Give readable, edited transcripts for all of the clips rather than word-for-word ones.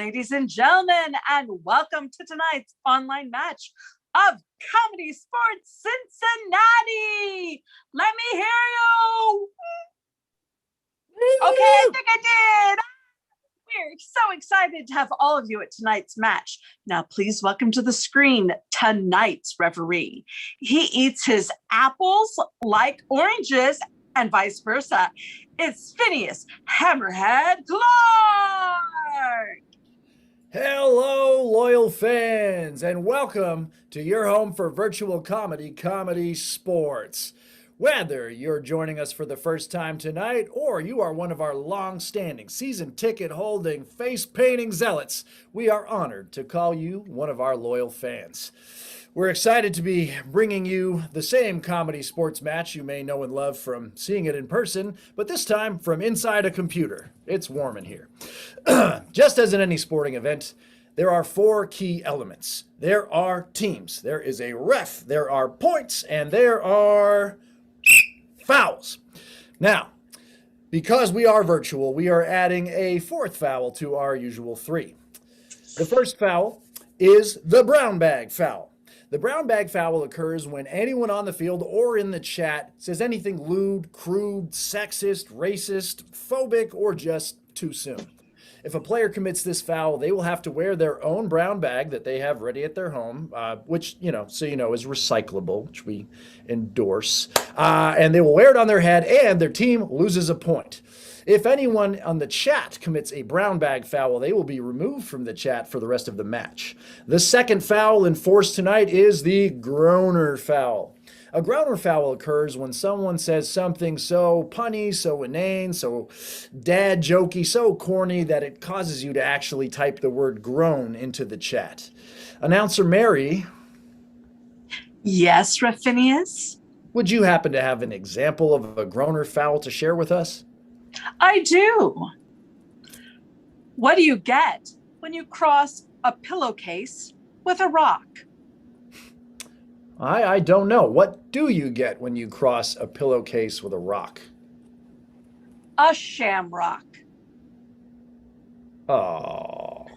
ladies and gentlemen, and welcome to tonight's online match of Comedy Sports Cincinnati. Let me hear you. Okay, I think I did. We're so excited to have all of you at tonight's match. Now, please welcome to the screen tonight's referee. He eats his apples like oranges and vice versa. It's Phineas Hammerhead Clark. Hello, loyal fans, and welcome to your home for virtual comedy, Comedy Sports. Whether you're joining us for the first time tonight or you are one of our long-standing season ticket holding, face-painting zealots, we are honored to call you one of our loyal fans. We're excited to be bringing you the same comedy sports match you may know and love from seeing it in person, but this time from inside a computer. It's warm in here. Just as in any sporting event, there are four key elements. There are teams, there is a ref, there are points, and there are fouls. Now, because we are virtual, we are adding a fourth foul to our usual three. The first foul is the brown bag foul. The brown bag foul occurs when anyone on the field or in the chat says anything lewd, crude, sexist, racist, phobic, or just too soon. If a player commits this foul, they will have to wear their own brown bag that they have ready at their home, which, is recyclable, which we endorse. And they will wear it on their head, and their team loses a point. If anyone on the chat commits a brown bag foul, they will be removed from the chat for the rest of the match. The second foul enforced tonight is the groaner foul. A groaner foul occurs when someone says something so punny, so inane, so dad jokey, so corny that it causes you to actually type the word groan into the chat. Announcer Mary. Yes, Raffinius? Would you happen to have an example of a groaner foul to share with us? I do. What do you get when you cross a pillowcase with a rock? I don't know. What do you get when you cross a pillowcase with a rock? A shamrock. Oh.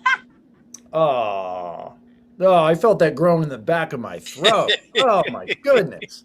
Oh. Oh, I felt that groan in the back of my throat. Oh, my goodness.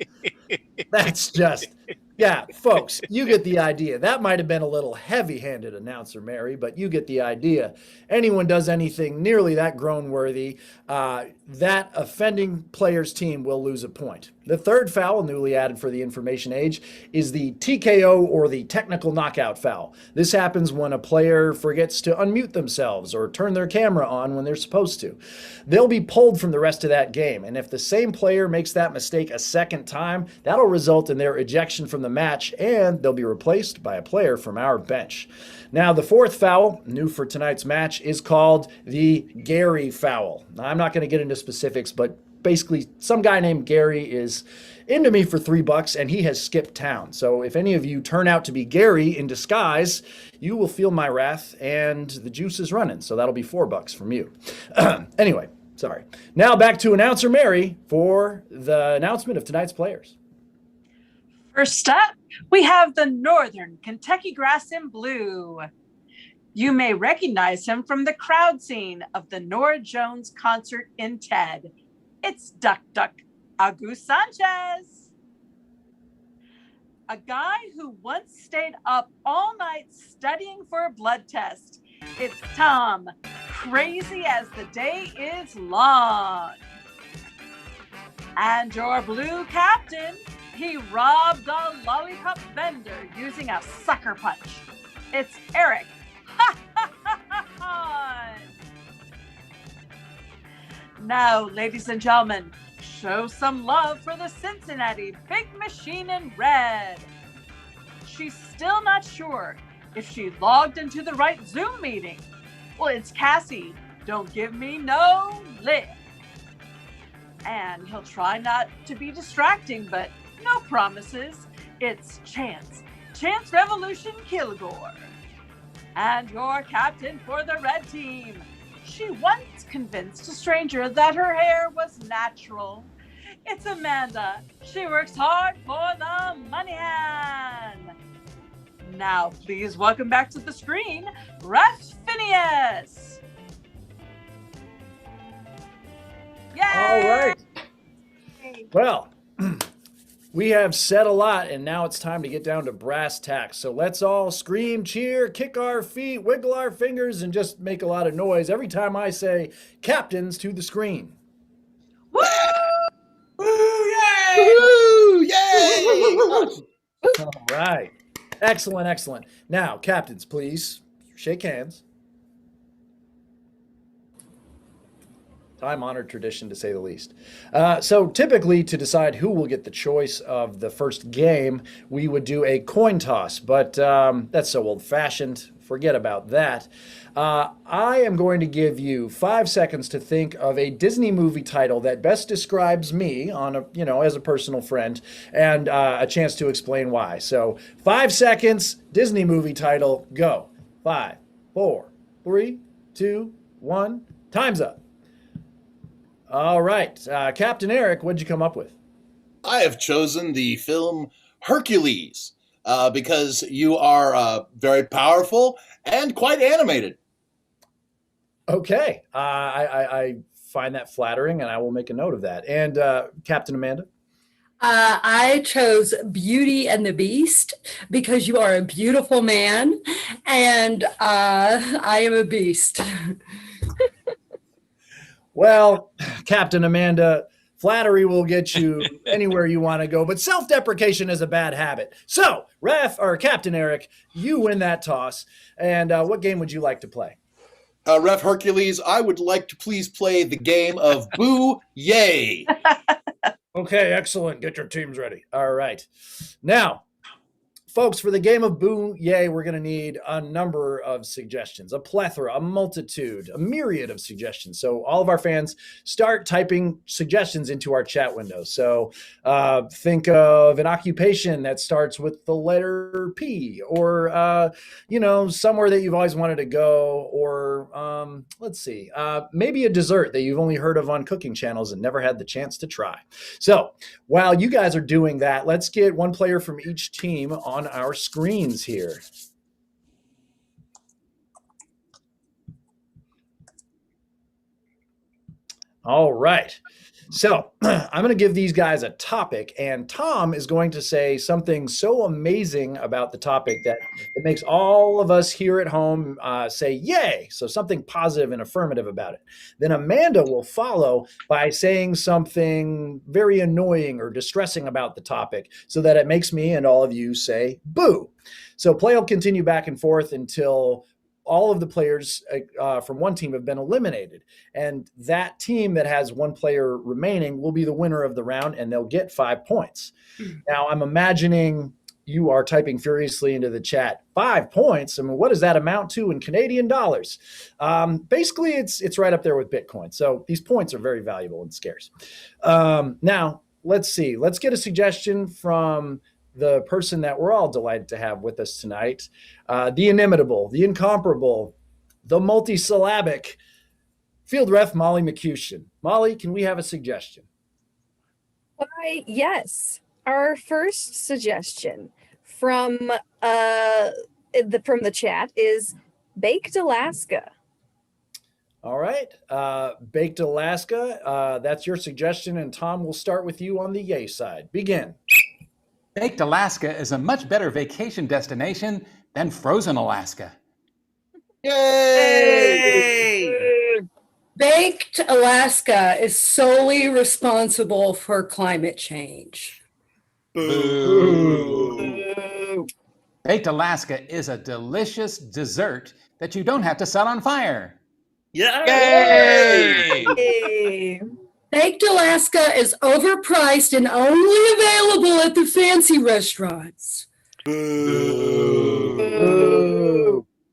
That's just... Yeah, folks, you get the idea. That might have been a little heavy-handed, Announcer Mary, but you get the idea. Anyone does anything nearly that groan-worthy, that offending player's team will lose a point. The third foul, newly added for the information age, is the TKO or the technical knockout foul. This happens when a player forgets to unmute themselves or turn their camera on when they're supposed to. They'll be pulled from the rest of that game, and if the same player makes that mistake a second time, that'll result in their ejection from the match, and they'll be replaced by a player from our bench. Now, the fourth foul, new for tonight's match, is called the Gary foul. Now, I'm not going to get into specifics, but basically, some guy named Gary is into me for $3 and he has skipped town. So if any of you turn out to be Gary in disguise, you will feel my wrath and the juice is running. So that'll be $4 from you. Anyway, sorry. Now back to Announcer Mary for the announcement of tonight's players. First up, we have the Northern Kentucky Grass in blue. You may recognize him from the crowd scene of the Norah Jones concert in TED. It's Duck Duck Agus Sanchez, a guy who once stayed up all night studying for a blood test. It's Tom, crazy as the day is long. And your blue captain, he robbed a lollipop vendor using a sucker punch. It's Eric. Now, ladies and gentlemen, show some love for the Cincinnati Big Machine in red. She's still not sure if she logged into the right Zoom meeting. Well, it's Cassie. Don't give me no lip. And he'll try not to be distracting, but no promises. It's Chance Revolution Kilgore. And your captain for the red team. She once convinced a stranger that her hair was natural. It's Amanda. She works hard for the money hand. Now, please welcome back to the screen, Ref Phineas. Well, we have said a lot, and now it's time to get down to brass tacks. So let's all scream, cheer, kick our feet, wiggle our fingers, and just make a lot of noise every time I say captains to the screen. Woo! Woo! Yay! Woo! Yay! All right. Excellent, excellent. Now, captains, please shake hands. Time-honored tradition, to say the least. So typically, to decide who will get the choice of the first game, we would do a coin toss, but that's so old-fashioned. Forget about that. I am going to give you 5 seconds to think of a Disney movie title that best describes me on a, as a personal friend, and a chance to explain why. So 5 seconds, Disney movie title, go. 5, 4, 3, 2, 1. Time's up. All right. Captain Eric, what'd you come up with? I have chosen the film Hercules because you are very powerful and quite animated. Okay. I find that flattering, and I will make a note of that. And Captain Amanda? I chose Beauty and the Beast because you are a beautiful man, and I am a beast. Well, Captain Amanda, flattery will get you anywhere you want to go, but self-deprecation is a bad habit. So, Captain Eric, you win that toss. And what game would you like to play? Ref Hercules, I would like to please play the game of Boo Yay. Okay, excellent. Get your teams ready. All right. Now, folks, for the game of Boo Yay, we're going to need a number of suggestions, a plethora, a multitude, a myriad of suggestions. So all of our fans start typing suggestions into our chat window. So think of an occupation that starts with the letter P, or, somewhere that you've always wanted to go, or let's see, maybe a dessert that you've only heard of on cooking channels and never had the chance to try. So while you guys are doing that, let's get one player from each team on our screens here. All right. So I'm going to give these guys a topic, and Tom is going to say something so amazing about the topic that it makes all of us here at home say, yay. So something positive and affirmative about it. Then Amanda will follow by saying something very annoying or distressing about the topic so that it makes me and all of you say, boo. So play will continue back and forth until all of the players from one team have been eliminated. And that team that has one player remaining will be the winner of the round, and they'll get 5 points. Now, I'm imagining you are typing furiously into the chat, 5 points. I mean, what does that amount to in Canadian dollars? Basically, it's right up there with Bitcoin. So these points are very valuable and scarce. Now, let's see. Let's get a suggestion from the person that we're all delighted to have with us tonight, the inimitable, the incomparable, the multisyllabic field ref Molly McCution. Molly, can we have a suggestion? Why, yes. Our first suggestion from the chat is Baked Alaska. All right, Baked Alaska, that's your suggestion, and Tom, we'll start with you on the yay side. Begin. Baked Alaska is a much better vacation destination than frozen Alaska. Yay! Baked Alaska is solely responsible for climate change. Boo. Baked Alaska is a delicious dessert that you don't have to set on fire. Yay! Hey. Baked Alaska is overpriced and only available at the fancy restaurants. Boo.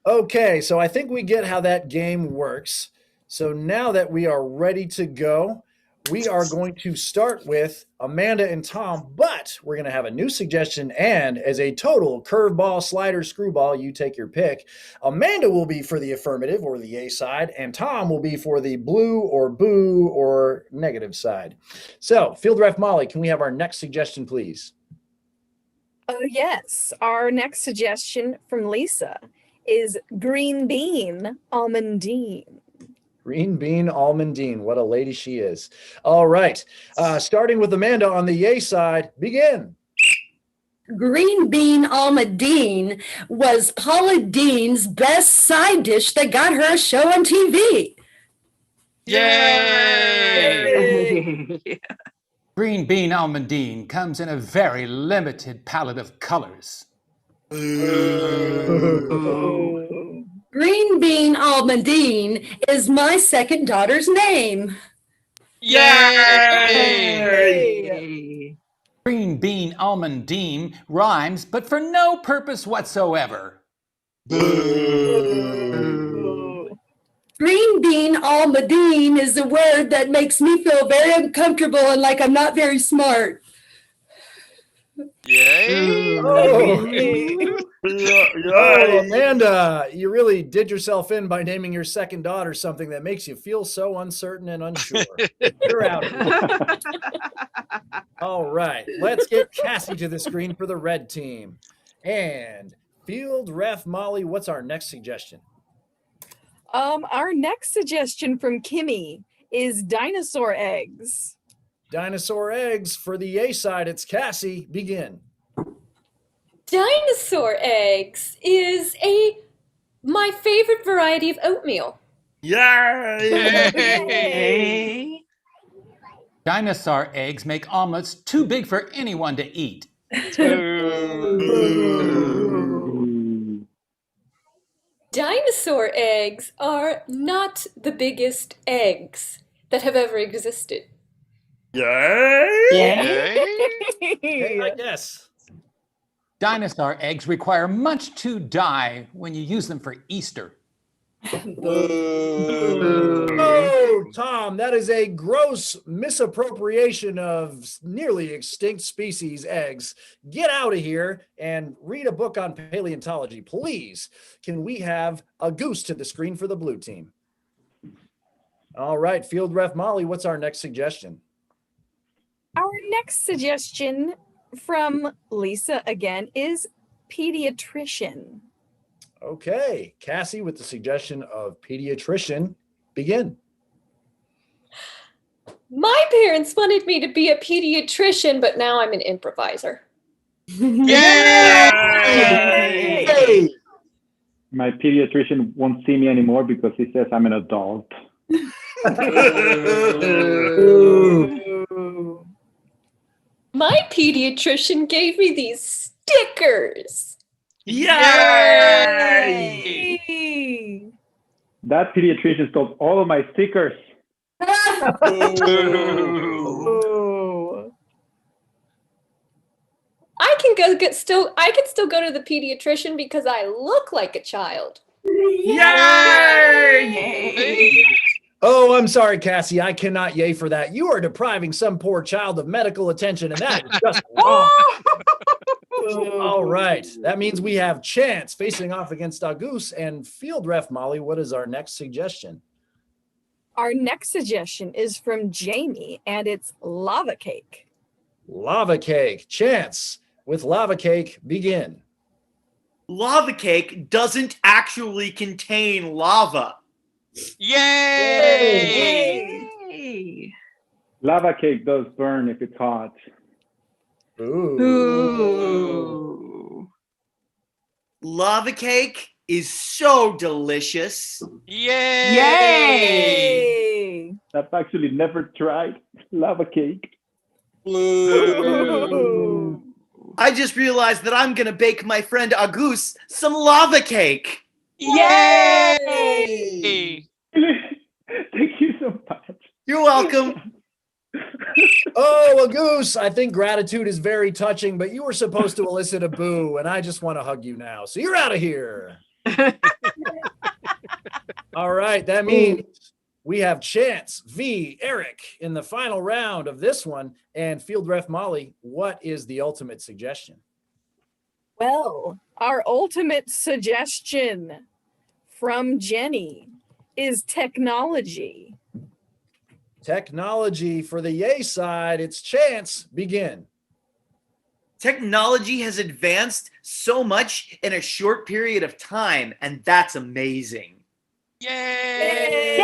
Okay, so I think we get how that game works. So now that we are ready to go, we are going to start with Amanda and Tom, but we're going to have a new suggestion, and as a total curveball, slider, screwball, you take your pick. Amanda will be for the affirmative or the yay side, and Tom will be for the blue or boo or negative side. So, field ref Molly, can we have our next suggestion, please? Oh, yes. Our next suggestion from Lisa is Green Bean Almondine. Green Bean Almondine. What a lady she is. All right. Starting with Amanda on the yay side, begin. Green bean almondine was Paula Dean's best side dish that got her a show on TV. Yay! Green bean almondine comes in a very limited palette of colors. Green bean almondine is my second daughter's name. Yay! Green bean almondine rhymes, but for no purpose whatsoever. Green bean almondine is a word that makes me feel very uncomfortable and like I'm not very smart. Yay! Oh, Amanda, you really did yourself in by naming your second daughter something that makes you feel so uncertain and unsure. You're out. All right, let's get Cassie to the screen for the red team. And field ref Molly, what's our next suggestion? Our next suggestion from Kimmy is dinosaur eggs. Dinosaur eggs for the yay side. It's Cassie. Begin. Dinosaur eggs is my favorite variety of oatmeal. Yay! Dinosaur eggs make omelets too big for anyone to eat. Dinosaur eggs are not the biggest eggs that have ever existed. Okay, I guess. Dinosaur eggs require much to die when you use them for Easter. Oh, Tom, that is a gross misappropriation of nearly extinct species eggs. Get out of here and read a book on paleontology, please. Can we have a goose to the screen for the blue team? All right, field ref Molly, what's our next suggestion? Our next suggestion from Lisa again is pediatrician. Okay, Cassie with the suggestion of pediatrician. Begin. My parents wanted me to be a pediatrician, but now I'm an improviser. Yay! My pediatrician won't see me anymore because he says I'm an adult. My pediatrician gave me these stickers. Yay! That pediatrician stole all of my stickers. I can still go to the pediatrician because I look like a child. Yay! Oh, I'm sorry, Cassie. I cannot yay for that. You are depriving some poor child of medical attention, and that is just wrong. All right. That means we have Chance facing off against Auguste and field ref Molly. What is our next suggestion? Our next suggestion is from Jamie, and it's lava cake. Lava cake. Chance with lava cake. Begin. Lava cake doesn't actually contain lava. Yay! Lava cake does burn if it's hot. Ooh. Lava cake is so delicious. Yay! I've actually never tried lava cake. I just realized that I'm gonna bake my friend Auguste some lava cake. Yay! Thank you so much. You're welcome. Oh, Auguste, I think gratitude is very touching, but you were supposed to elicit a boo, and I just want to hug you now. So you're out of here. All right, that means we have Chance v. Eric in the final round of this one. And field ref Molly, what is the ultimate suggestion? Well, our ultimate suggestion from Jenny is technology. Technology for the yay side. It's Chance. Begin. Technology has advanced so much in a short period of time, and that's amazing. Yay!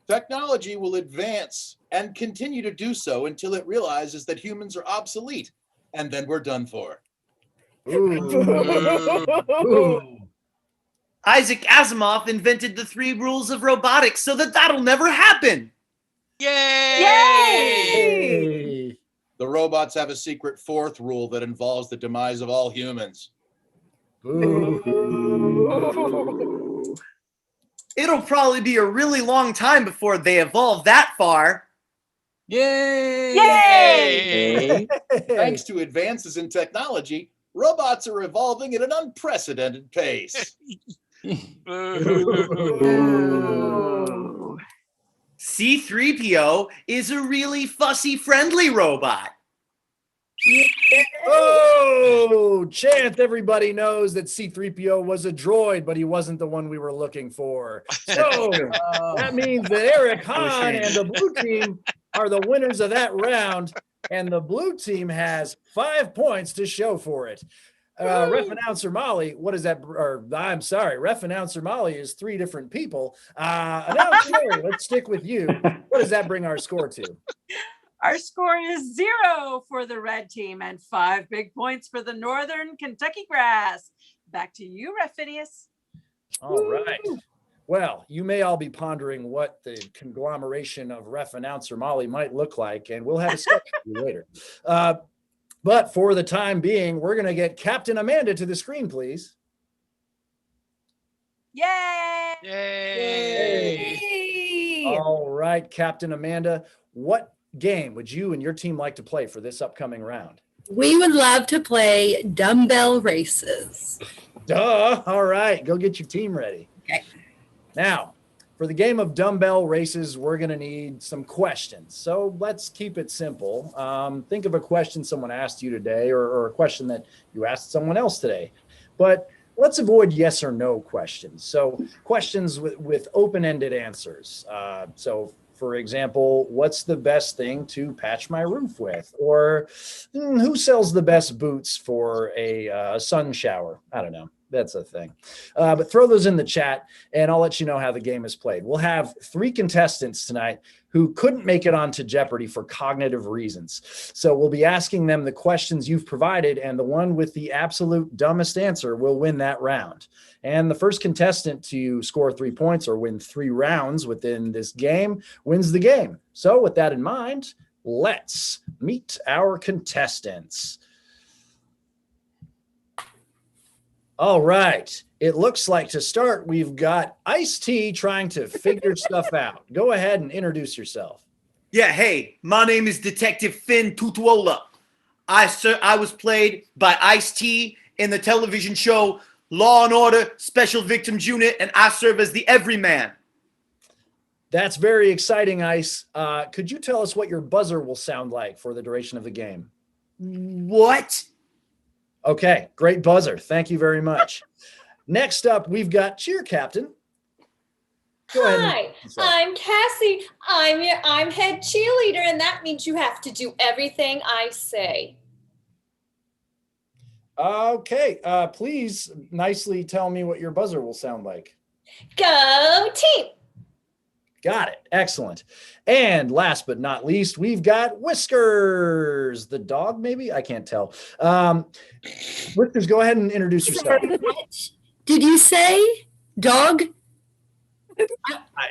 Technology will advance and continue to do so until it realizes that humans are obsolete, and then we're done for. Ooh. Isaac Asimov invented the 3 rules of robotics so that that'll never happen. Hey. The robots have a secret 4th rule that involves the demise of all humans. Ooh. It'll probably be a really long time before they evolve that far. Yay! Thanks to advances in technology, robots are evolving at an unprecedented pace. Ooh. C-3PO is a really fussy, friendly robot. Oh, Chant, everybody knows that C-3PO was a droid, but he wasn't the one we were looking for. So that means that Eric Hahn and the blue team are the winners of that round, and the blue team has 5 points to show for it. Ref announcer Molly, what is that? Or I'm sorry, ref announcer Molly is 3 different people. Announcer Mary, let's stick with you. What does that bring our score to? Our score is 0 for the red team and 5 big points for the Northern Kentucky Grass. Back to you, Ref Phineas. All right. Well, you may all be pondering what the conglomeration of ref announcer Molly might look like, and we'll have a sketch for you later. But for the time being, we're going to get Captain Amanda to the screen, please. Yay! Yay! All right, Captain Amanda, what game would you and your team like to play for this upcoming round? We would love to play dumbbell races. Duh. All right, go get your team ready. Okay. Now, for the game of dumbbell races, we're going to need some questions. So let's keep it simple. Think of a question someone asked you today or a question that you asked someone else today. But let's avoid yes or no questions. So questions with open-ended answers. So for example, what's the best thing to patch my roof with? Or who sells the best boots for a sun shower? I don't know. That's a thing. But throw those in the chat and I'll let you know how the game is played. We'll have 3 contestants tonight who couldn't make it onto Jeopardy for cognitive reasons. So we'll be asking them the questions you've provided, and the one with the absolute dumbest answer will win that round. And the first contestant to score 3 points or win 3 rounds within this game wins the game. So with that in mind, let's meet our contestants. All right. It looks like to start, we've got Ice-T trying to figure stuff out. Go ahead and introduce yourself. Yeah, hey, my name is Detective Finn Tutuola. I was played by Ice-T in the television show Law and Order Special Victims Unit, and I serve as the Everyman. That's very exciting, Ice. Could you tell us what your buzzer will sound like for the duration of the game? What? Okay, great buzzer. Thank you very much. Next up, we've got Cheer Captain. Go ahead. Hi, I'm Cassie. I'm head cheerleader, and that means you have to do everything I say. Okay, please nicely tell me what your buzzer will sound like. Go team! Got it. Excellent. And last but not least, we've got Whiskers, the dog, maybe? I can't tell. Whiskers, go ahead and introduce yourself. Did you say dog?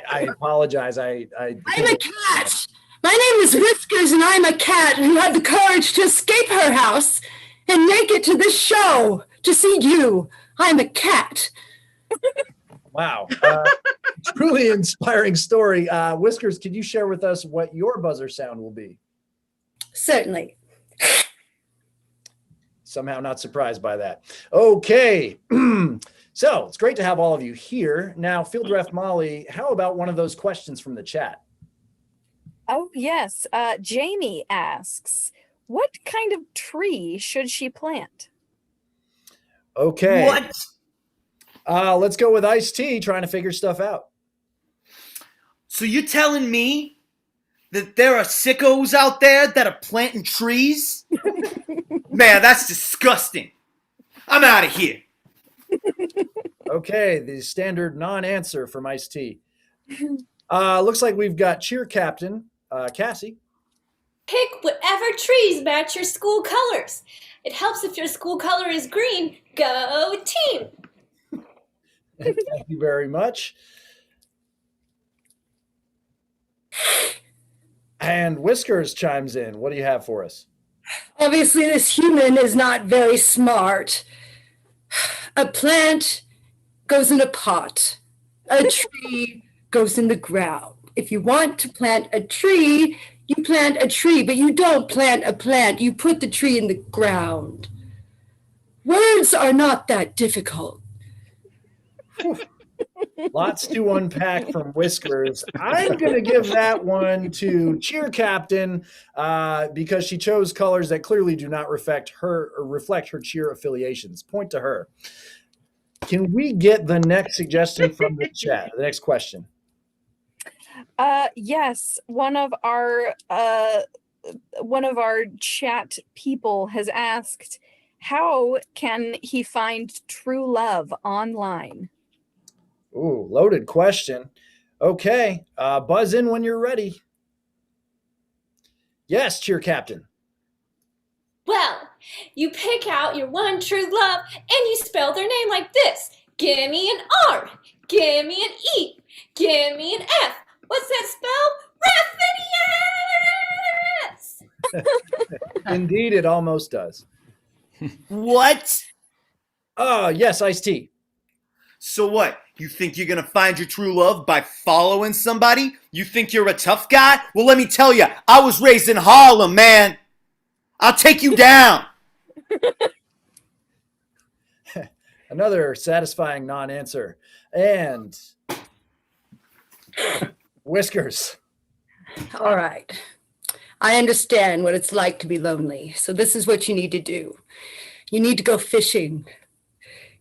I apologize. I'm a cat. My name is Whiskers, and I'm a cat who had the courage to escape her house and make it to this show to see you. I'm a cat. Wow. Truly inspiring story. Whiskers, could you share with us what your buzzer sound will be? Certainly. Somehow not surprised by that. Okay. So it's great to have all of you here. Now, Field Ref Molly, how about one of those questions from the chat? Oh, yes. Jamie asks, what kind of tree should she plant? Okay. What? Let's go with Ice-T trying to figure stuff out. So you're telling me that there are sickos out there that are planting trees? Man, that's disgusting. I'm out of here. Okay, the standard non-answer from Ice-T. Looks like we've got cheer captain Cassie. Pick whatever trees match your school colors. It helps if your school color is green. Go team! Thank you very much. And Whiskers chimes in. What do you have for us? Obviously, this human is not very smart. A plant goes in a pot. A tree goes in the ground. If you want to plant a tree, you plant a tree, but you don't plant a plant. You put the tree in the ground. Words are not that difficult. Lots to unpack from Whiskers. I'm going to give that one to cheer captain because she chose colors that clearly do not reflect her cheer affiliations. Point to her. Can we get the next suggestion from the chat? The next question. Yes, one of our chat people has asked, how can he find true love online? Ooh, loaded question. Okay, buzz in when you're ready. Yes, cheer captain. Well, you pick out your one true love and you spell their name like this. Give me an R. Give me an E. Give me an F. What's that spell? Raffinius! Indeed, it almost does. What? Yes, Ice-T. So what? You think you're gonna find your true love by following somebody? You think you're a tough guy? Well, let me tell you, I was raised in Harlem, man. I'll take you down. Another satisfying non-answer. And Whiskers. All right. I understand what it's like to be lonely. So this is what you need to do. You need to go fishing.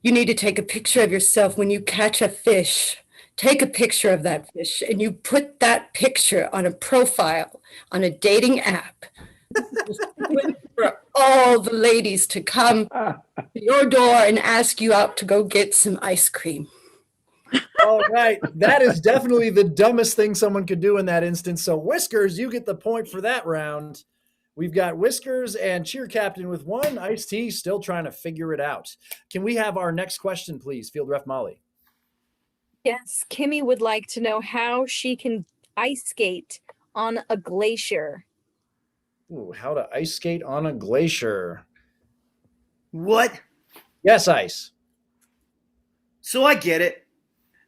You need to take a picture of yourself when you catch a fish. Take a picture of that fish and you put that picture on a profile on a dating app. For all the ladies to come to your door and ask you out to go get some ice cream. All right. That is definitely the dumbest thing someone could do in that instance. So Whiskers, you get the point for that round. We've got Whiskers and cheer captain with one. Ice-T still trying to figure it out. Can we have our next question, please? Field Ref Molly. Yes, Kimmy would like to know how she can ice skate on a glacier. Ooh, how to ice skate on a glacier. What? Yes, Ice. So I get it.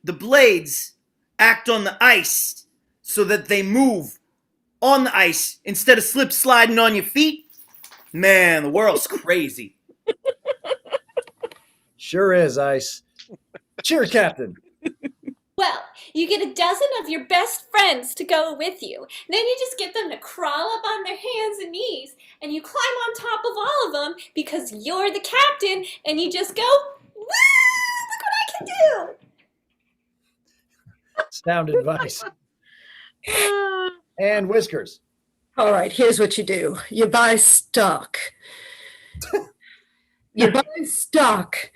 The blades act on the ice so that they move on the ice instead of slip sliding on your feet. Man, the world's crazy. Sure is, Ice. Cheer captain. Well, you get a dozen of your best friends to go with you. Then you just get them to crawl up on their hands and knees, and you climb on top of all of them because you're the captain, and you just go, woo! Look what I can do! Sound advice. And Whiskers. All right, here's what you do. You buy stock. You buy stock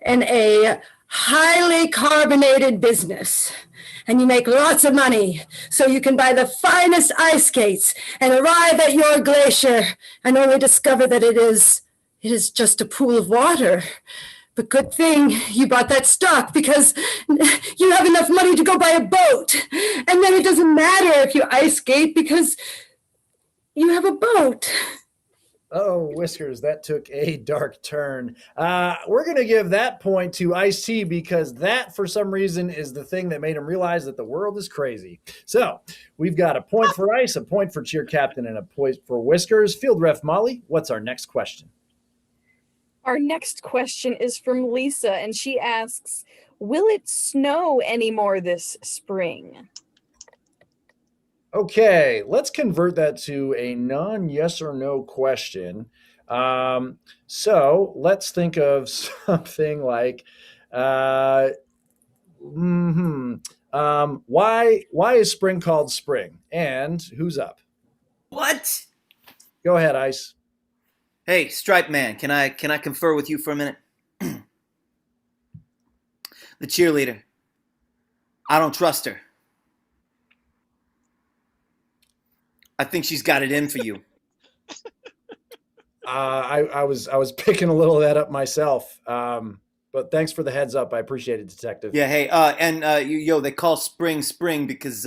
in a highly carbonated business, and you make lots of money so you can buy the finest ice skates and arrive at your glacier and only discover that it is just a pool of water. But good thing you bought that stock because you have enough money to go buy a boat. And then it doesn't matter if you ice skate because you have a boat. Oh, Whiskers, that took a dark turn. We're going to give that point to Ice-T because that, for some reason, is the thing that made him realize that the world is crazy. So we've got a point for Ice, a point for cheer captain, and a point for Whiskers. Field Ref Molly, what's our next question? Our next question is from Lisa, and she asks, will it snow anymore this spring? Okay, let's convert that to a non-yes or no question. So let's think of something like, why is spring called spring? And who's up? What? Go ahead, Ice. Hey, Stripe Man, can I confer with you for a minute? The cheerleader. I don't trust her. I think she's got it in for you. I was picking a little of that up myself. But thanks for the heads up. I appreciate it, Detective. Yeah, hey, they call spring because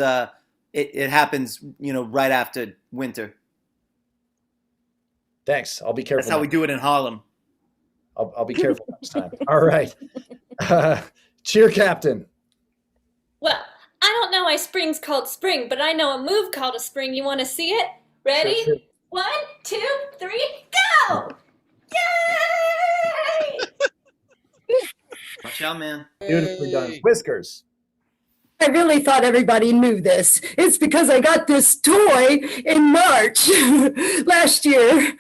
it happens, right after winter. Thanks. I'll be careful. That's how we do it in Harlem. I'll be careful next time. All right. Cheer captain. Well, I don't know why spring's called spring, but I know a move called a spring. You want to see it? Ready? Sure. 1, 2, 3, go! Yay! Watch out, man. Beautifully done. Whiskers. I really thought everybody knew this. It's because I got this toy in March last year.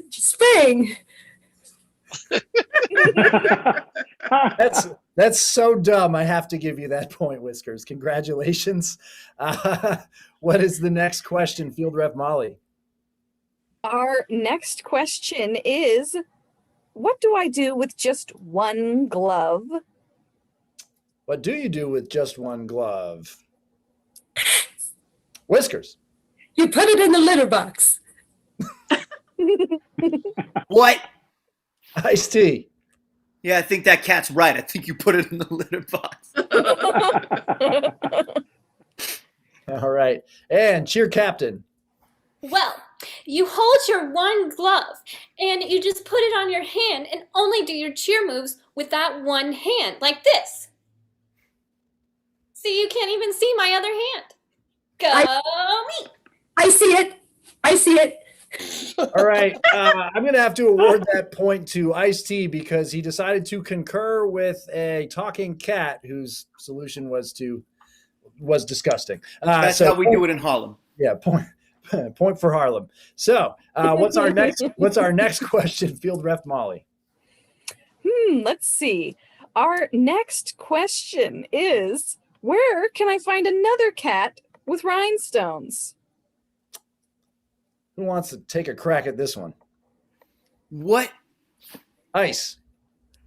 Spring. That's so dumb. I have to give you that point, Whiskers. Congratulations. What is the next question, Field Rep Molly? Our next question is, what do I do with just one glove? What do you do with just one glove? Whiskers. You put it in the litter box. What? Ice-T. Yeah, I think that cat's right. I think you put it in the litter box. All right. And cheer captain. Well, you hold your one glove and you just put it on your hand and only do your cheer moves with that one hand, like this. See, you can't even see my other hand. Go me! I see it. I see it. All right. I'm going to have to award that point to Ice-T because he decided to concur with a talking cat whose solution was disgusting. That's how we do it in Harlem. Yeah, point for Harlem. So, what's our next question, Field Rep Molly? Let's see. Our next question is, where can I find another cat with rhinestones? Who wants to take a crack at this one? What? Ice.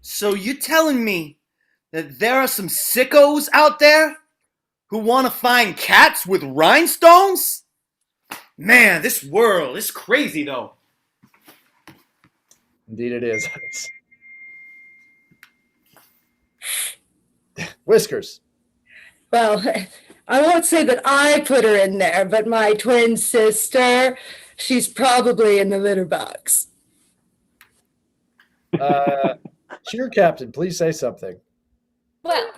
So you're telling me that there are some sickos out there who want to find cats with rhinestones? Man, this world is crazy, though. Indeed it is, Ice. Whiskers. Well, I won't say that I put her in there, but my twin sister, she's probably in the litter box. Cheer captain, please say something. Well,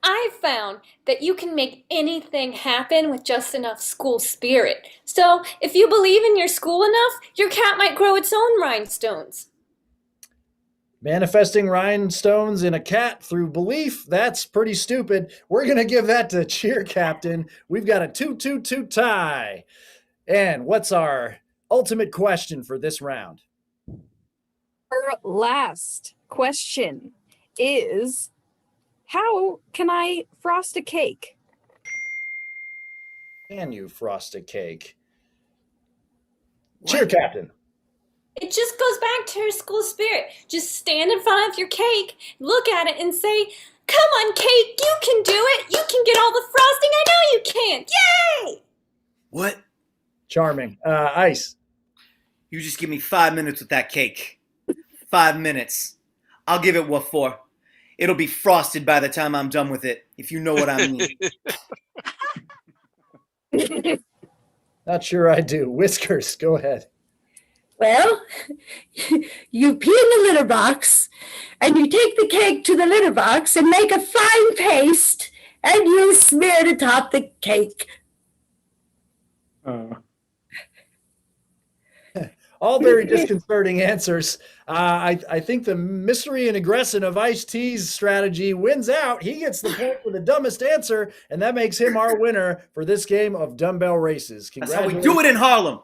I've found that you can make anything happen with just enough school spirit. So if you believe in your school enough, your cat might grow its own rhinestones. Manifesting rhinestones in a cat through belief, that's pretty stupid. We're going to give that to cheer captain. We've got a 2-2-2 tie. And what's our ultimate question for this round? Our last question is, how can I frost a cake? Can you frost a cake? Cheer captain. It just goes back to your school spirit. Just stand in front of your cake, look at it, and say, "Come on, cake, you can do it. You can get all the frosting. I know you can. Yay!" What? Charming. Ice. You just give me 5 minutes with that cake. 5 minutes. I'll give it what for. It'll be frosted by the time I'm done with it, if you know what I mean. Not sure I do. Whiskers, go ahead. Well, you pee in the litter box, and you take the cake to the litter box and make a fine paste, and you smear to top the cake. All very disconcerting answers. I think the mystery and aggression of Ice-T's strategy wins out. He gets the point for the dumbest answer, and that makes him our winner for this game of dumbbell races. That's how we do it in Harlem.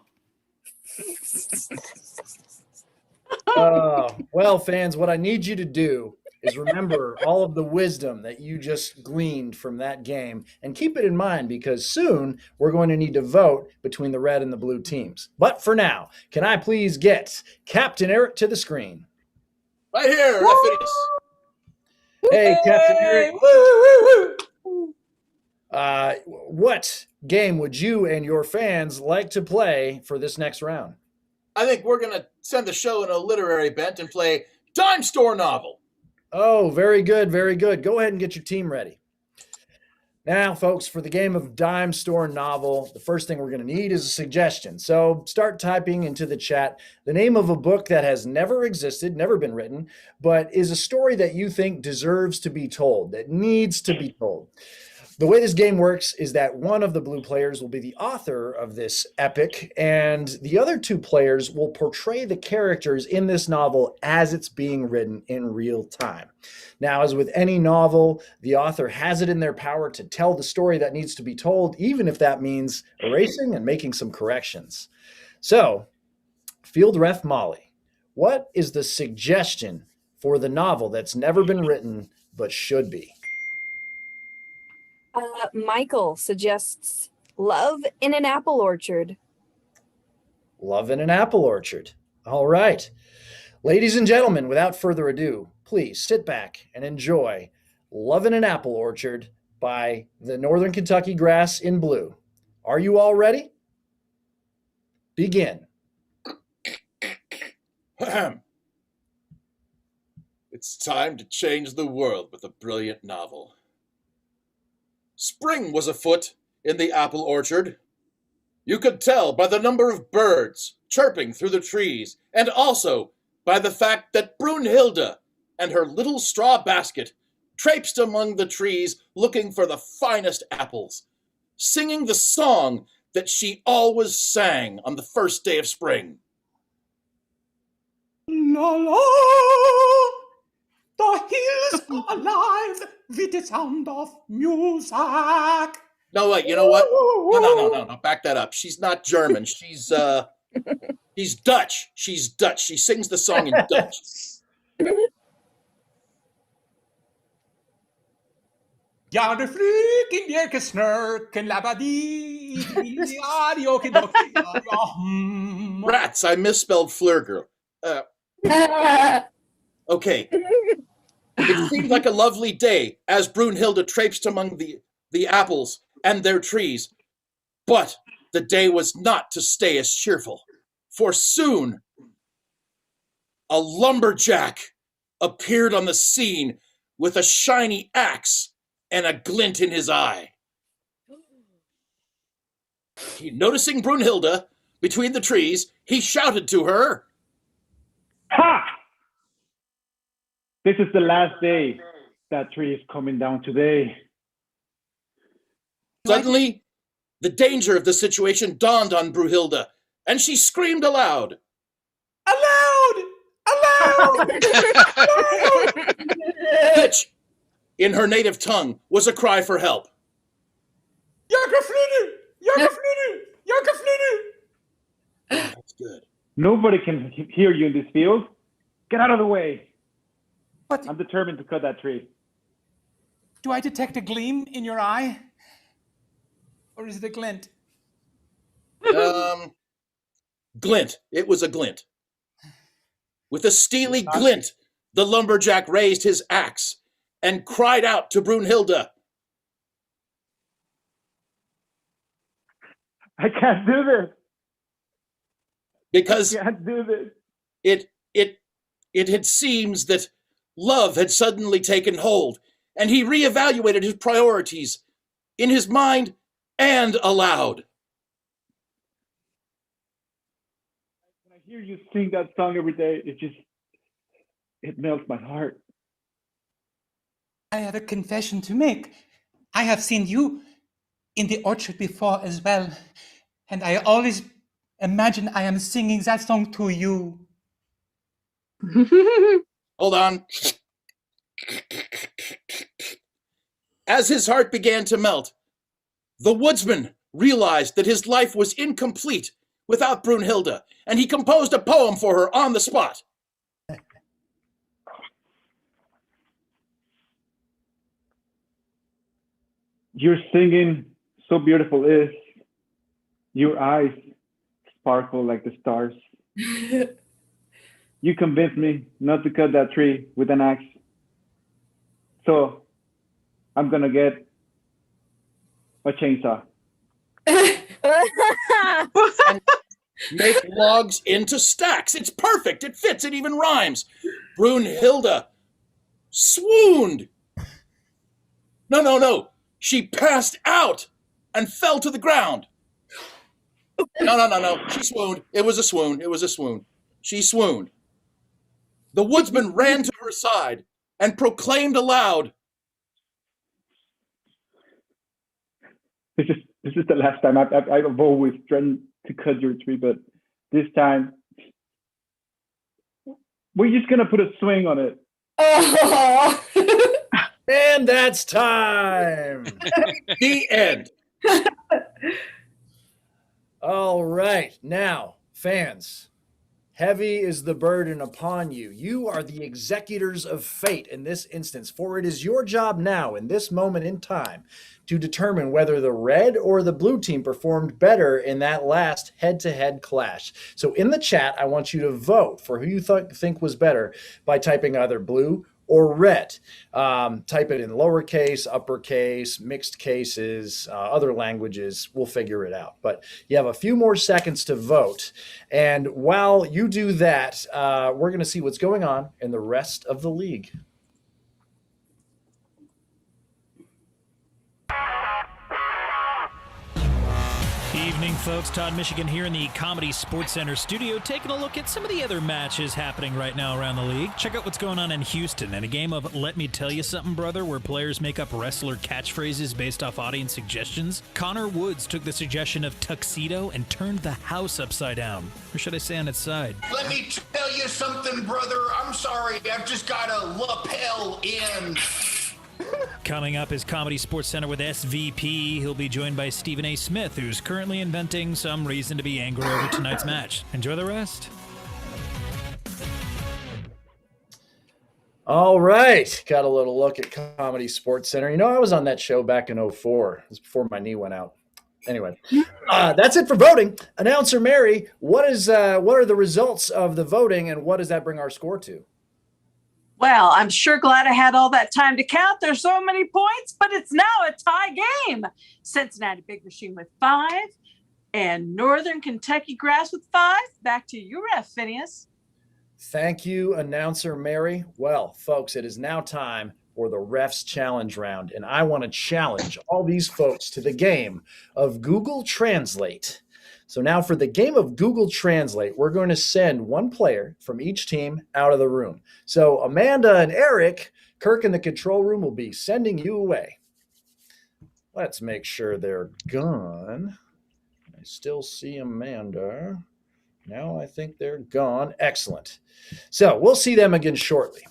Well, fans, what I need you to do is remember all of the wisdom that you just gleaned from that game and keep it in mind because soon we're going to need to vote between the red and the blue teams. But for now, can I please get Captain Eric to the screen? Right here, referees. Hey, Captain Eric. What game would you and your fans like to play for this next round? I think we're going to send the show in a literary bent and play Dime Store Novel. Oh, very good, very good. Go ahead and get your team ready. Now, folks, for the game of Dime Store Novel, the first thing we're going to need is a suggestion. So start typing into the chat the name of a book that has never existed, never been written, but is a story that you think deserves to be told, that needs to be told. The way this game works is that one of the blue players will be the author of this epic, and the other two players will portray the characters in this novel as it's being written in real time. Now, as with any novel, the author has it in their power to tell the story that needs to be told, even if that means erasing and making some corrections. So, Field Ref Molly, what is the suggestion for the novel that's never been written but should be? Michael suggests Love in an Apple Orchard. Love in an Apple Orchard. All right. Ladies and gentlemen, without further ado, please sit back and enjoy Love in an Apple Orchard by the Northern Kentucky Grass in Blue. Are you all ready? Begin. It's time to change the world with a brilliant novel. Spring was afoot in the apple orchard. You could tell by the number of birds chirping through the trees, and also by the fact that Brunhilde and her little straw basket traipsed among the trees looking for the finest apples, singing the song that she always sang on the first day of spring. La la, the hills are alive with the sound of music. No, wait, you know what? No, back that up. She's not German. She's Dutch. She's Dutch. She sings the song in Dutch. Ja, de vlieg in je gesnurken, labadee, Rats, I misspelled Flurger. Okay. It seemed like a lovely day as Brunhilde traipsed among the apples and their trees. But the day was not to stay as cheerful, for soon a lumberjack appeared on the scene with a shiny axe and a glint in his eye. Noticing Brunhilde between the trees, he shouted to her, Ha! This is the last day. That tree is coming down today. Suddenly, the danger of the situation dawned on Brunhilde, and she screamed aloud. Aloud! Aloud! Which, in her native tongue, was a cry for help. Jakaflunu! Jakaflunu! Jakaflunu! That's good. Nobody can hear you in this field. Get out of the way. What? I'm determined to cut that tree. Do I detect a gleam in your eye? Or is it a glint? Glint. It was a glint. With a steely glint, the lumberjack raised his axe and cried out to Brunhilde. I can't do this. Because I can't do this. it seems that love had suddenly taken hold, and he reevaluated his priorities in his mind and aloud. When I hear you sing that song every day, it melts my heart. I have a confession to make. I have seen you in the orchard before as well, and I always imagine I am singing that song to you. Hold on. As his heart began to melt, the woodsman realized that his life was incomplete without Brunhilde, and he composed a poem for her on the spot. Your singing so beautiful is. Your eyes sparkle like the stars. You convinced me not to cut that tree with an axe. So I'm gonna get a chainsaw. And make logs into stacks. It's perfect. It fits. It even rhymes. Brunhilde swooned. No. She passed out and fell to the ground. No. She swooned. It was a swoon. She swooned. The woodsman ran to her side and proclaimed aloud. This is the last time. I've always threatened to cut your tree, but this time we're just gonna put a swing on it. Oh. And that's time. The end. All right. Now, fans, heavy is the burden upon you. You are the executors of fate in this instance, for it is your job now, in this moment in time, to determine whether the red or the blue team performed better in that last head-to-head clash. So in the chat, I want you to vote for who you think was better by typing either blue or red. Type it in lowercase, uppercase, mixed cases, other languages. We'll figure it out. But you have a few more seconds to vote. And while you do that, we're going to see what's going on in the rest of the league. Evening, folks. Todd Michigan here in the Comedy Sports Center studio, taking a look at some of the other matches happening right now around the league. Check out what's going on in Houston in a game of Let Me Tell You Something, Brother, where players make up wrestler catchphrases based off audience suggestions. Connor Woods took the suggestion of tuxedo and turned the house upside down. Or should I say on its side? Let me tell you something, brother. I'm sorry. I've just got a lapel in. Coming up is Comedy Sports Center with SVP. He'll be joined by Stephen A. Smith, who's currently inventing some reason to be angry over tonight's match. Enjoy the rest. All right. Got a little look at Comedy Sports Center. You know, I was on that show back in 2004. It was before my knee went out. Anyway, that's it for voting. Announcer Mary, what are the results of the voting, and what does that bring our score to? Well, I'm sure glad I had all that time to count. There's so many points, but it's now a tie game. Cincinnati Big Machine with 5 and Northern Kentucky Grass with 5. Back to you, Ref Phineas. Thank you, Announcer Mary. Well, folks, it is now time for the Refs Challenge Round, and I want to challenge all these folks to the game of Google Translate. So now for the game of Google Translate, we're going to send one player from each team out of the room. So Amanda and Eric, Kirk in the control room will be sending you away. Let's make sure they're gone. I still see Amanda. Now I think they're gone. Excellent. So we'll see them again shortly.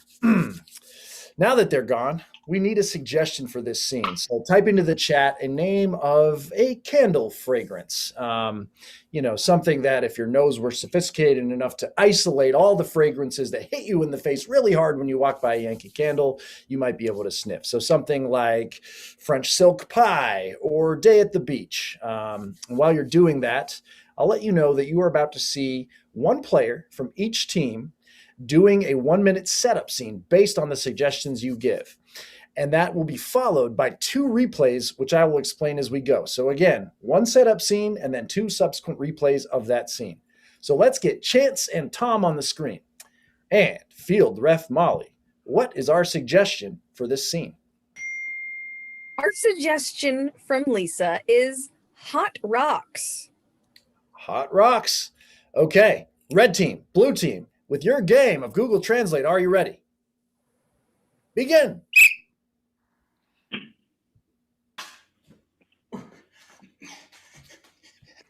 Now that they're gone, we need a suggestion for this scene. So type into the chat a name of a candle fragrance. Something that if your nose were sophisticated enough to isolate all the fragrances that hit you in the face really hard when you walk by a Yankee Candle, you might be able to sniff. So something like French silk pie or day at the beach. And while you're doing that, I'll let you know that you are about to see one player from each team doing a 1-minute setup scene based on the suggestions you give. And that will be followed by 2 replays, which I will explain as we go. So again, 1 setup scene and then 2 subsequent replays of that scene. So let's get Chance and Tom on the screen. And Field Ref Molly, what is our suggestion for this scene? Our suggestion from Lisa is Hot Rocks. Hot Rocks. Okay, red team, blue team, with your game of Google Translate, are you ready? Begin.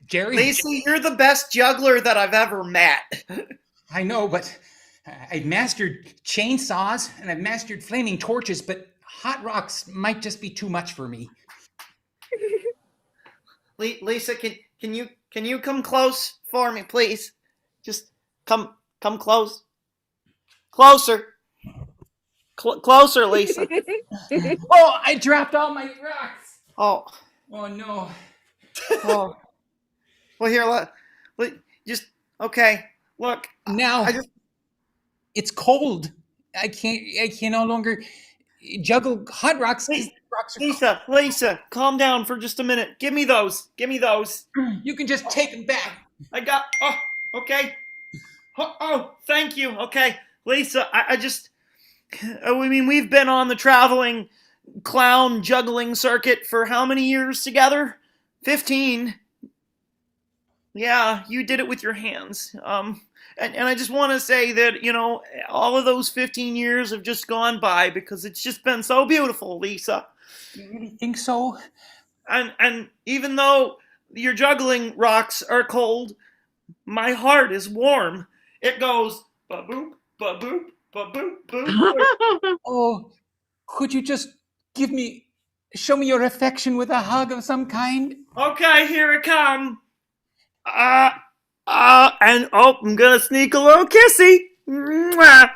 Jerry? Lacey, you're the best juggler that I've ever met. I know, but I've mastered chainsaws and I've mastered flaming torches, but hot rocks might just be too much for me. Lisa, can you come close for me, please? Just come close. Closer. Closer, Lisa. Oh, I dropped all my rocks. Oh no. Oh. Well, here, okay. Look, now it's cold. I can no longer. juggle hot rocks. 'Cause rocks are Lisa, calm down for just a minute. Give me those. You can just take them back. I got. Oh, okay. Oh, thank you. Okay, Lisa, I just. I mean, we've been on the traveling clown juggling circuit for how many years together? 15. Yeah, you did it with your hands. And I just want to say that, all of those 15 years have just gone by because it's just been so beautiful, Lisa. You really think so? And even though your juggling rocks are cold, my heart is warm. It goes ba-boop, ba-boop, ba-boop, boop. Oh, could you just show me your affection with a hug of some kind? Okay, here it comes. And I'm gonna sneak a little kissy. Mwah.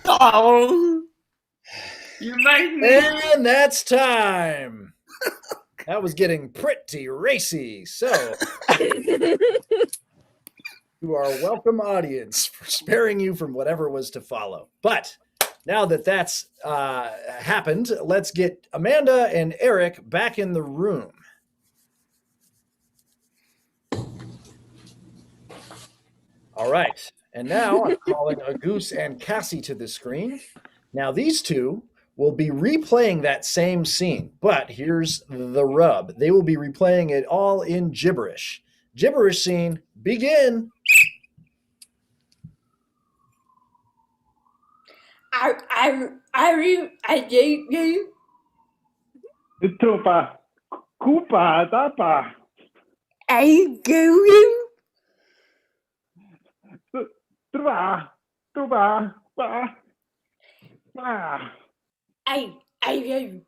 Oh. You made me. And that's time. That was getting pretty racy. So, you are a welcome audience for sparing you from whatever was to follow. But now that that's happened, let's get Amanda and Eric back in the room. All right. And now I'm calling Agus and Cassie to the screen. Now these two will be replaying that same scene, but here's the rub. They will be replaying it all in gibberish. Gibberish scene, begin. Trupa, Koopa, Dapa. I go you. Truba, Truba, Ba, Ba. I go.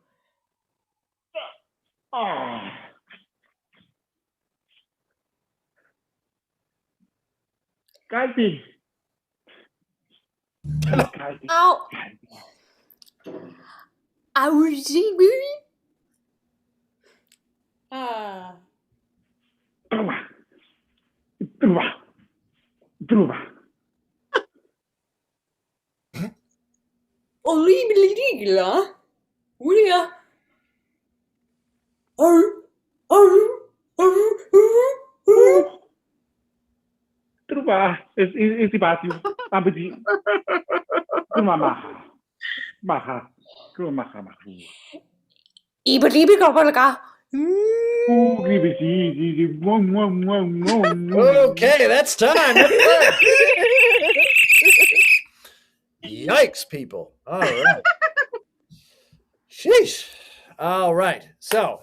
Oh. Calvi. Ow. I was baby. Truba, Truba, Truba. Olibligla. Ulia. Truba, es Ibasio. Abdi. Mama. Maha. Maha. Ibalibiga. Okay, that's time. Yikes, people. All right. Sheesh. All right. So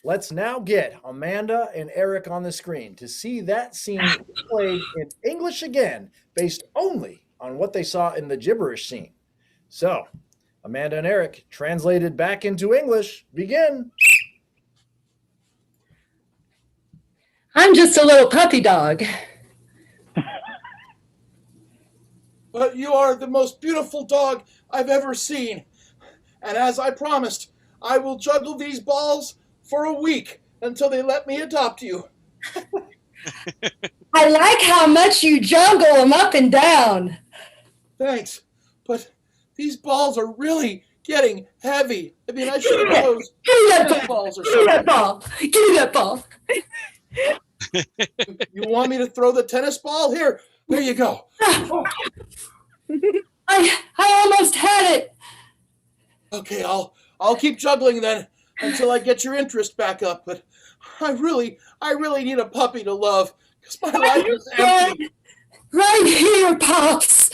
let's now get Amanda and Eric on the screen to see that scene played in English again, based only on what they saw in the gibberish scene. So, Amanda and Eric, translated back into English, begin. I'm just a little puppy dog. But you are the most beautiful dog I've ever seen. And as I promised, I will juggle these balls for a week until they let me adopt you. I like how much you juggle them up and down. Thanks. But these balls are really getting heavy. I mean, I should have those tennis balls or something. Give me that ball. You want me to throw the tennis ball? Here, there you go. Oh. I almost had it. Okay, I'll keep juggling then until I get your interest back up. But I really need a puppy to love because my life is empty. Right here, Pops.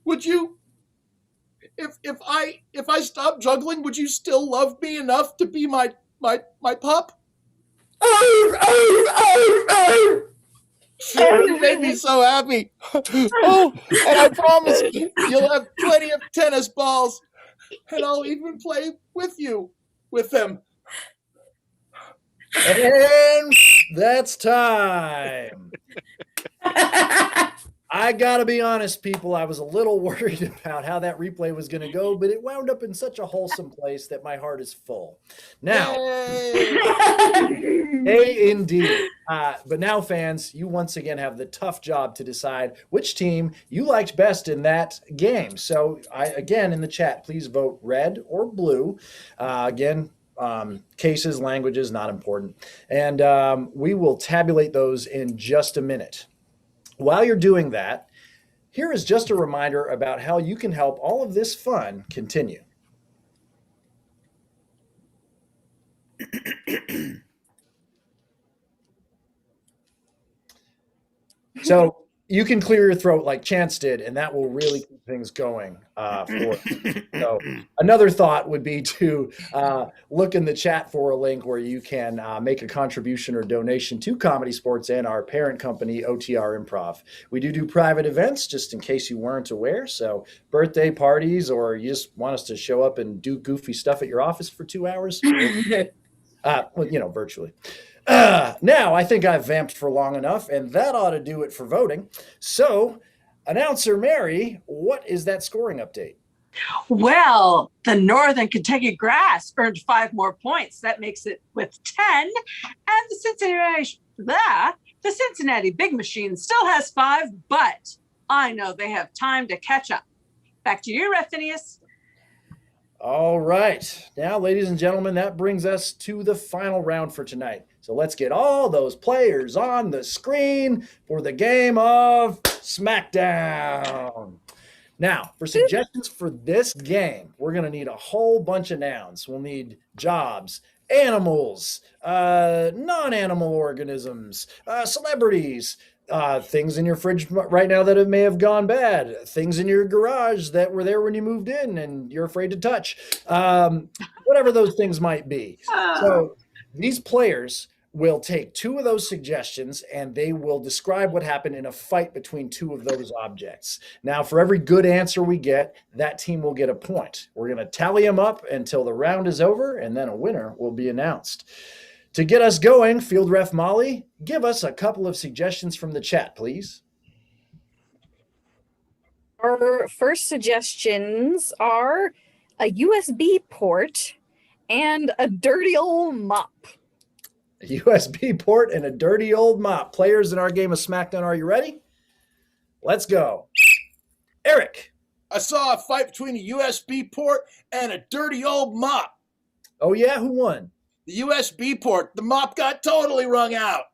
Would you, if I stop juggling, would you still love me enough to be my pup? You made me so happy. Oh, and I promise you'll have plenty of tennis balls, and I'll even play with you with them. And that's time. I gotta be honest, people, I was a little worried about how that replay was going to go, but it wound up in such a wholesome place that my heart is full. Now, Hey, indeed. But now, fans, you once again have the tough job to decide which team you liked best in that game. So, again, in the chat, please vote red or blue. Again, cases, languages, not important. And we will tabulate those in just a minute. While you're doing that, here is just a reminder about how you can help all of this fun continue. So you can clear your throat like Chance did, and that will really keep things going for you. So another thought would be to look in the chat for a link where you can make a contribution or donation to Comedy Sports and our parent company, OTR Improv. We do private events, just in case you weren't aware. So birthday parties, or you just want us to show up and do goofy stuff at your office for 2 hours, virtually. Now, I think I've vamped for long enough, and that ought to do it for voting. So, announcer Mary, what is that scoring update? Well, the Northern Kentucky Grass earned 5 more points. That makes it with 10. And the Cincinnati Big Machine still has 5, but I know they have time to catch up. Back to you, Ref Phineas. All right. Now, ladies and gentlemen, that brings us to the final round for tonight. So let's get all those players on the screen for the game of SmackDown. Now, for suggestions for this game, we're going to need a whole bunch of nouns. We'll need jobs, animals, non-animal organisms, celebrities, things in your fridge right now that may have gone bad, things in your garage that were there when you moved in and you're afraid to touch, whatever those things might be. So these players will take 2 of those suggestions and they will describe what happened in a fight between 2 of those objects. Now, for every good answer we get, that team will get a point. We're going to tally them up until the round is over, and then a winner will be announced. To get us going, Field Ref Molly, give us a couple of suggestions from the chat, please. Our first suggestions are a USB port and a dirty old mop. A USB port and a dirty old mop. Players in our game of SmackDown, are you ready? Let's go. Eric. I saw a fight between a USB port and a dirty old mop. Oh, yeah? Who won? The USB port. The mop got totally wrung out.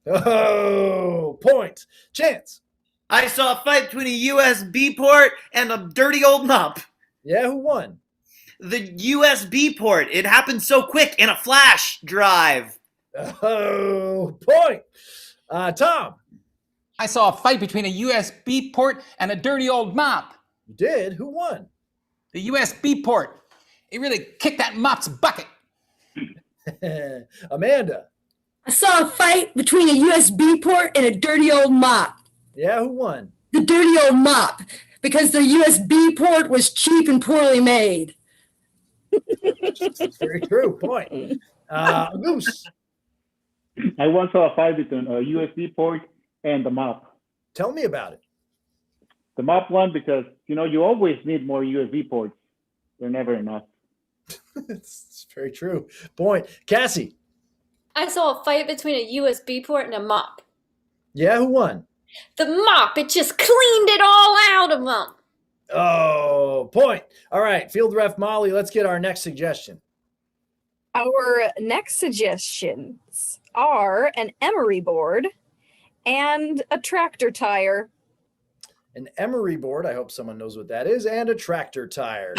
Oh, point. Chance. I saw a fight between a USB port and a dirty old mop. Yeah, who won? The USB port. It happened so quick in a flash drive. Oh, point. Tom. I saw a fight between a USB port and a dirty old mop. You did? Who won? The USB port. It really kicked that mop's bucket. Amanda. I saw a fight between a USB port and a dirty old mop. Yeah, who won? The dirty old mop, because the USB port was cheap and poorly made. That's very true. Point. Goose. I once saw a fight between a USB port and the mop. Tell me about it. The mop won because, you always need more USB ports. They're never enough. It's very true. Point. Cassie. I saw a fight between a USB port and a mop. Yeah, who won? The mop, it just cleaned it all out of them. Oh, point. All right, Field Ref Molly, let's get our next suggestion. Our next suggestions are an emery board and a tractor tire. An emery board, I hope someone knows what that is, and a tractor tire.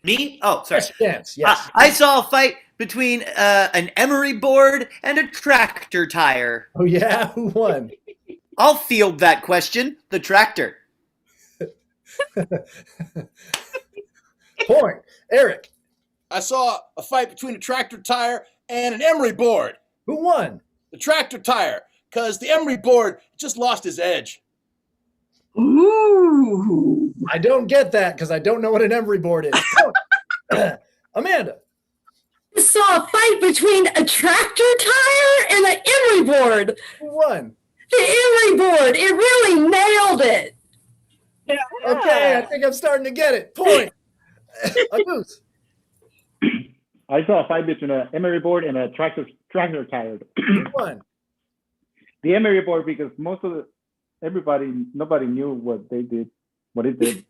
Me? Oh, sorry. Yes. I saw a fight between an emery board and a tractor tire. Oh, yeah? Who won? I'll field that question. The tractor. Point. Eric. I saw a fight between a tractor tire and an emery board. Who won? The tractor tire, because the emery board just lost his edge. Ooh. I don't get that because I don't know what an emery board is. Amanda. I saw a fight between a tractor tire and an emery board. Who won? The emery board. It really nailed it. Okay, I think I'm starting to get it. Point. A goose. I saw a fight between an emery board and a tractor tire. Who won? The emery board, because nobody knew what it did. Relate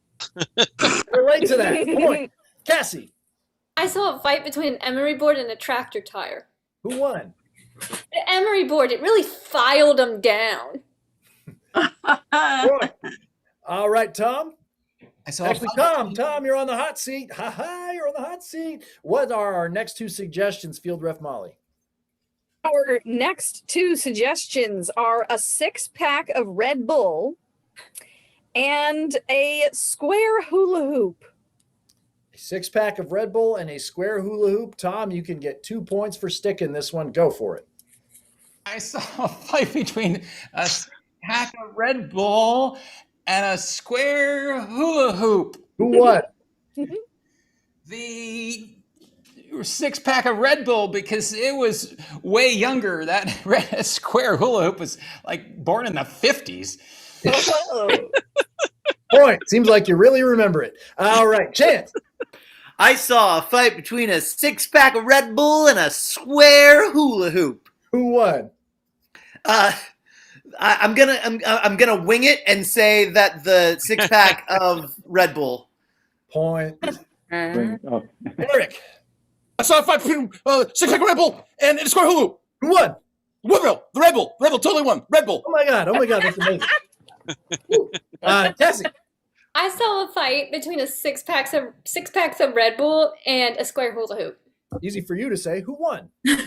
to that. Point. Cassie. I saw a fight between an emery board and a tractor tire. Who won? The emery board, it really filed them down. Point. All right, Tom. Actually, Tom, you're on the hot seat. You're on the hot seat. What are our next two suggestions, Field Ref Molly? Our next two suggestions are a 6-pack of Red Bull and a square hula hoop. A 6-pack of Red Bull and a square hula hoop. Tom, you can get 2 points for sticking this one. Go for it. I saw a fight between a pack of Red Bull and a square hula hoop. Who won? The 6-pack of Red Bull, because it was way younger. That square hula hoop was like born in the 50s. Point. Seems like you really remember it. All right, Chance. I saw a fight between a 6-pack of Red Bull and a square hula hoop. Who won? I'm gonna wing it and say that the 6-pack of Red Bull. Point. Eric. I saw a fight between 6-pack of Red Bull and a square hula hoop. Who won? Woodville. The Red Bull. Red Bull totally won. Red Bull. Oh my God, that's amazing. Cassie. I saw a fight between a 6-packs of Red Bull and a square hula hoop. Easy for you to say. Who won? The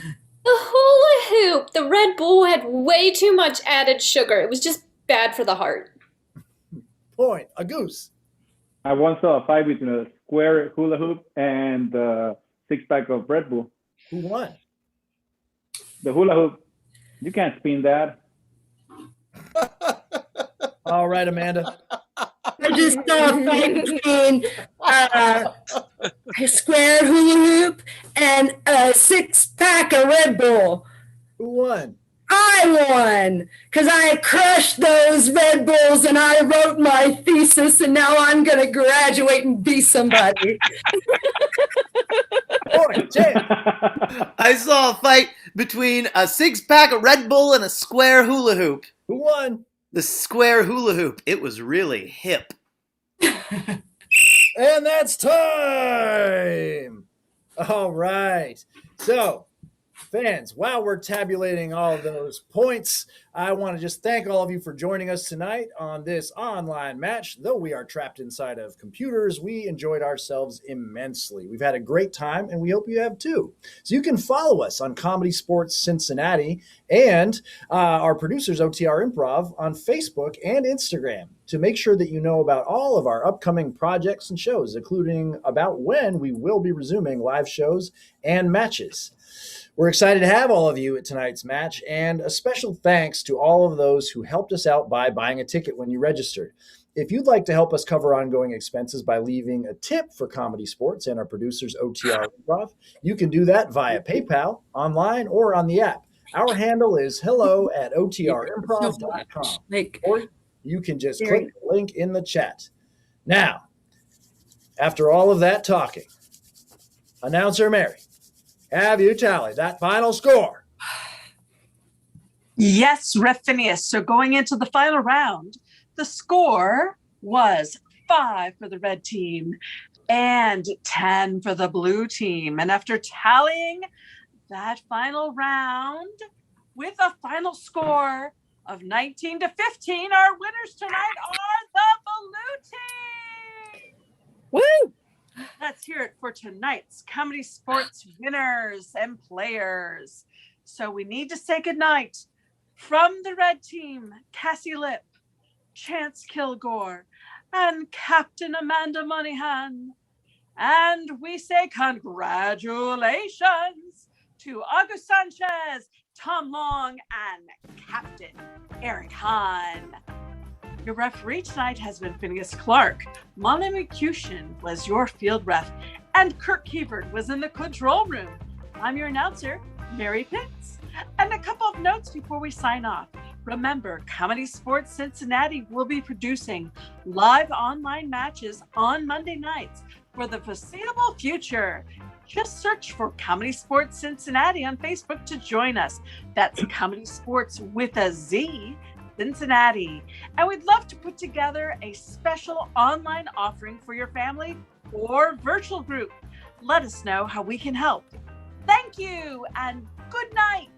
hula hoop. The Red Bull had way too much added sugar. It was just bad for the heart. Point. A goose. I once saw a fight between a square hula hoop and a 6-pack of Red Bull. Who won? The hula hoop. You can't spin that. All right, Amanda. I just saw a fight between a square hula hoop and a 6-pack of Red Bull. Who won? I won because I crushed those Red Bulls and I wrote my thesis, and now I'm going to graduate and be somebody. I saw a fight between a 6-pack of Red Bull and a square hula hoop. Who won? The square hula hoop. It was really hip. And that's time. All right. So, fans, while we're tabulating all of those points, I want to just thank all of you for joining us tonight on this online match. Though we are trapped inside of computers, we enjoyed ourselves immensely. We've had a great time, and we hope you have too. So you can follow us on Comedy Sports Cincinnati and our producers, OTR Improv, on Facebook and Instagram to make sure that you know about all of our upcoming projects and shows, including about when we will be resuming live shows and matches. We're excited to have all of you at tonight's match, and a special thanks to all of those who helped us out by buying a ticket when you registered. If you'd like to help us cover ongoing expenses by leaving a tip for Comedy Sports and our producers, OTR Improv, you can do that via PayPal, online, or on the app. Our handle is hello@otrimprov.com, or you can just click the link in the chat. Now, after all of that talking, Announcer Mary, have you tallied that final score? Yes, Ref Phineas. So going into the final round, the score was 5 for the red team and 10 for the blue team. And after tallying that final round with a final score of 19-15, our winners tonight are the blue team. Woo! Let's hear it for tonight's Comedy Sports winners and players. So we need to say goodnight from the red team, Cassie Lip, Chance Kilgore, and Captain Amanda Moneyhan. And we say congratulations to August Sanchez, Tom Long, and Captain Eric Hahn. Your referee tonight has been Phineas Clark. Molly McCushin was your field ref, and Kirk Hebert was in the control room. I'm your announcer, Mary Pitts. And a couple of notes before we sign off. Remember, Comedy Sports Cincinnati will be producing live online matches on Monday nights for the foreseeable future. Just search for Comedy Sports Cincinnati on Facebook to join us. That's Comedy Sports with a Z, Cincinnati. And we'd love to put together a special online offering for your family or virtual group. Let us know how we can help. Thank you and good night.